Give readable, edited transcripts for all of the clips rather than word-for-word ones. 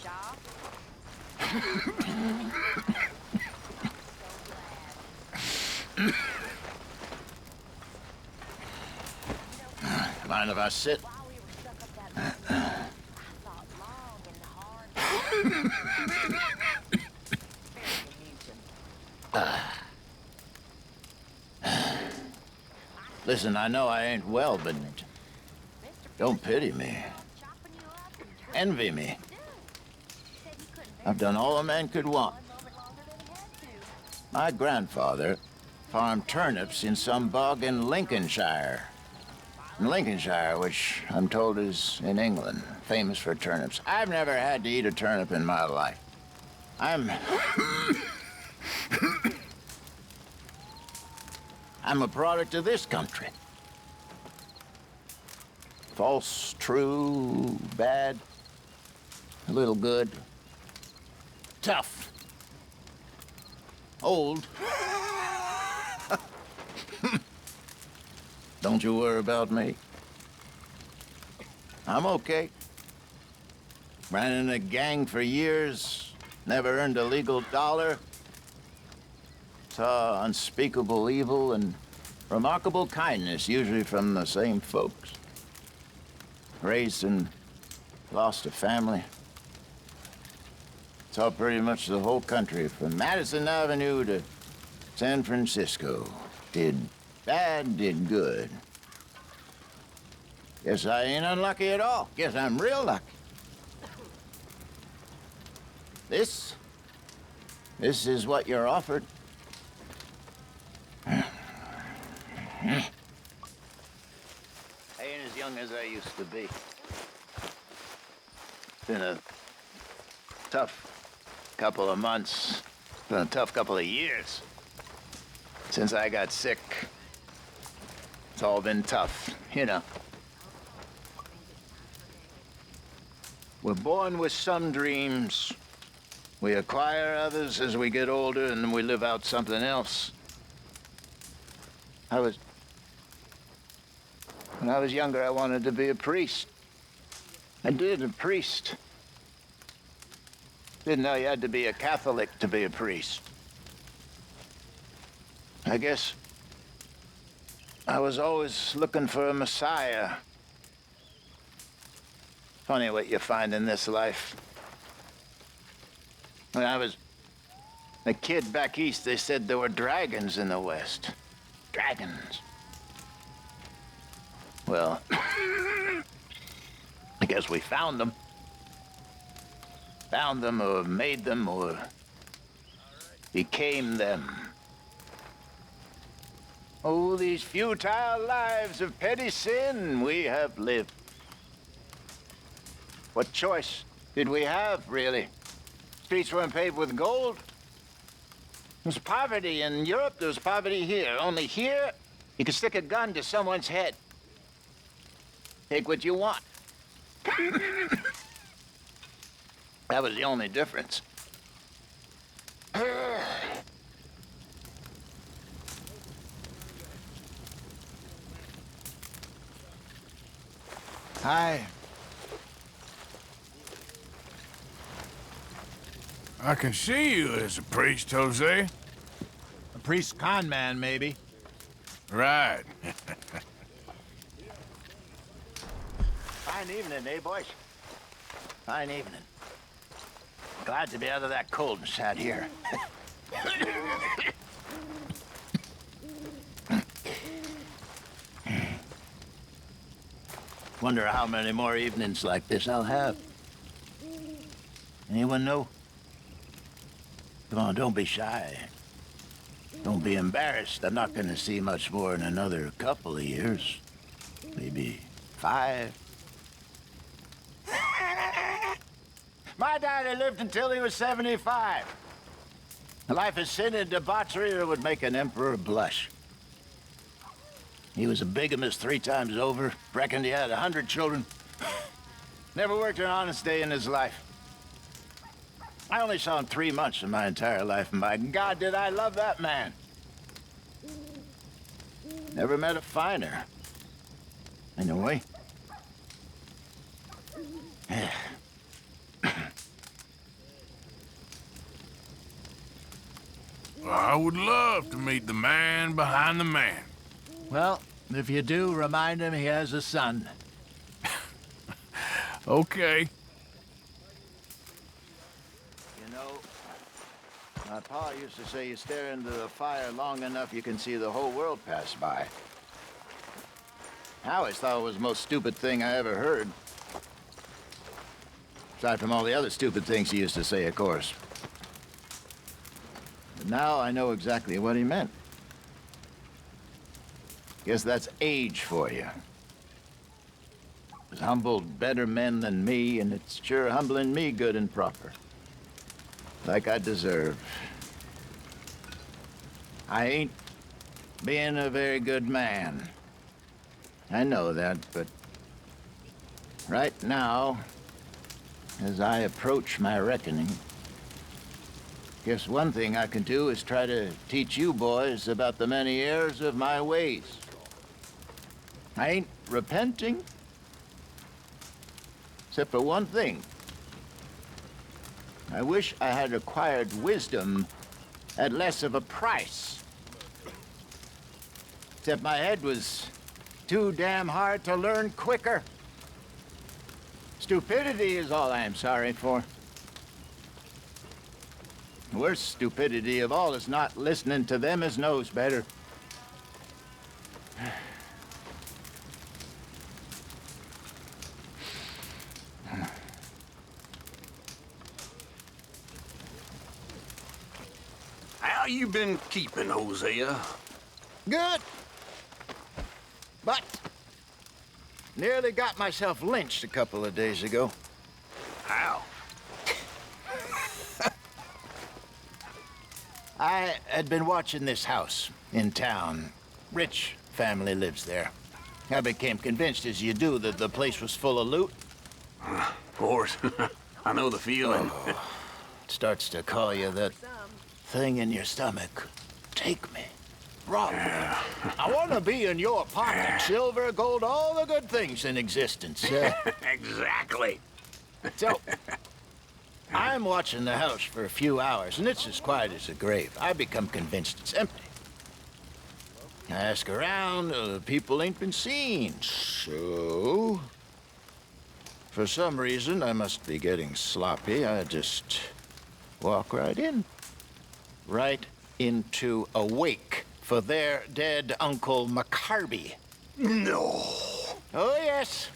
Shaw. Mind if I sit? While we were stuck up that mountain, I thought long and hard. Very amusing. Listen, I know I ain't well, but don't pity me. Chopping you up and turning Envy me. you to do. Said he couldn't bear I've done all a man could want. one moment longer than he had to. My grandfather farmed turnips in some bog in Lincolnshire. In Lincolnshire, which I'm told is in England, famous for turnips. I've never had to eat a turnip in my life. I'm a product of this country. False, true, bad, a little good, tough, old. Don't you worry about me. I'm okay. Ran in a gang for years, never earned a legal dollar. Saw unspeakable evil and remarkable kindness, usually from the same folks. Raised and lost a family. Saw pretty much the whole country, from Madison Avenue to San Francisco. Did bad, did good. Guess I ain't unlucky at all. Guess I'm real lucky. This is what you're offered. I ain't as young as I used to be. Been a tough couple of months. Been a tough couple of years. Since I got sick. It's all been tough, you know. We're born with some dreams. We acquire others as we get older, and then we live out something else. When I was younger, I wanted to be a priest. I did, a priest. Didn't know you had to be a Catholic to be a priest. I guess I was always looking for a Messiah. Funny what you find in this life. When I was a kid back east, they said there were dragons in the West. Dragons. Well, I guess we found them. Found them, or made them, or became them. Oh, these futile lives of petty sin we have lived. What choice did we have, really? Streets weren't paved with gold. There's poverty in Europe, there's poverty here. Only here, you can stick a gun to someone's head. Take what you want. That was the only difference. Hi. I can see you as a priest, Hosea. A priest con man, maybe. Right. Fine evening, eh, boys? Fine evening. Glad to be out of that cold and sat here. Wonder how many more evenings like this I'll have. Anyone know? Come on, don't be shy. Don't be embarrassed. I'm not gonna see much more in another couple of years. Maybe 5. My daddy lived until he was 75. A life of sin and debauchery that would make an emperor blush. He was a bigamist 3 times over. Reckoned he had 100 children. Never worked an honest day in his life. I only saw him 3 months in my entire life, and by God, did I love that man. Never met a finer. Anyway. I would love to meet the man behind the man. Well, if you do, remind him he has a son. Okay. You know, my pa used to say you stare into the fire long enough you can see the whole world pass by. I always thought it was the most stupid thing I ever heard. Aside from all the other stupid things he used to say, of course. But now I know exactly what he meant. Guess that's age for you. It's humbled better men than me, and it's sure humbling me good and proper. Like I deserve. I ain't being a very good man. I know that, but right now, as I approach my reckoning, guess one thing I can do is try to teach you boys about the many years of my ways. I ain't repenting, except for one thing. I wish I had acquired wisdom at less of a price. Except my head was too damn hard to learn quicker. Stupidity is all I am sorry for. The worst stupidity of all is not listening to them as knows better. How you been keeping, Hosea? Good. But nearly got myself lynched a couple of days ago. How? I had been watching this house in town. Rich family lives there. I became convinced, as you do, that the place was full of loot. Of course. I know the feeling. It starts to call you that thing in your stomach. Take me. Rob me. I want to be in your pocket. Silver, gold, all the good things in existence. Exactly. So, I'm watching the house for a few hours, and it's as quiet as a grave. I become convinced it's empty. I ask around, people ain't been seen. So, for some reason, I must be getting sloppy. I just walk right in. Right into a wake for their dead Uncle McCarby. No. Oh, yes.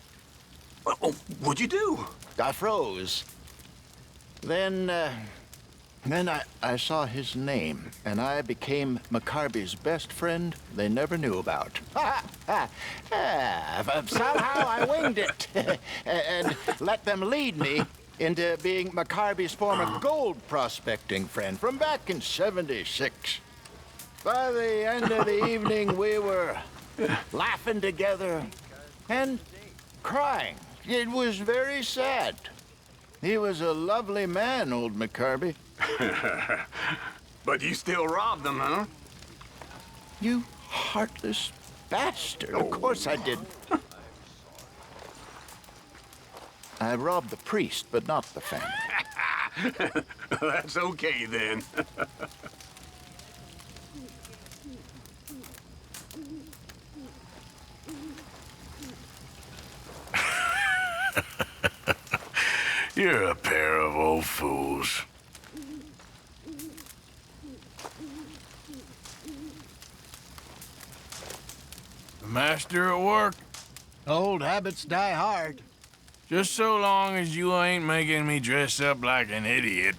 Oh, what'd you do? I froze. Then I saw his name, and I became McCarby's best friend they never knew about. Somehow I winged it, and let them lead me into being McCarby's former gold prospecting friend from back in '76. By the end of the evening, we were laughing together and crying. It was very sad. He was a lovely man, old McCarby. But you still robbed them, huh? You heartless bastard. Of course I didn't. I robbed the priest, but not the family. That's okay, then. You're a pair of old fools. The master at work? Old habits die hard. Just so long as you ain't making me dress up like an idiot.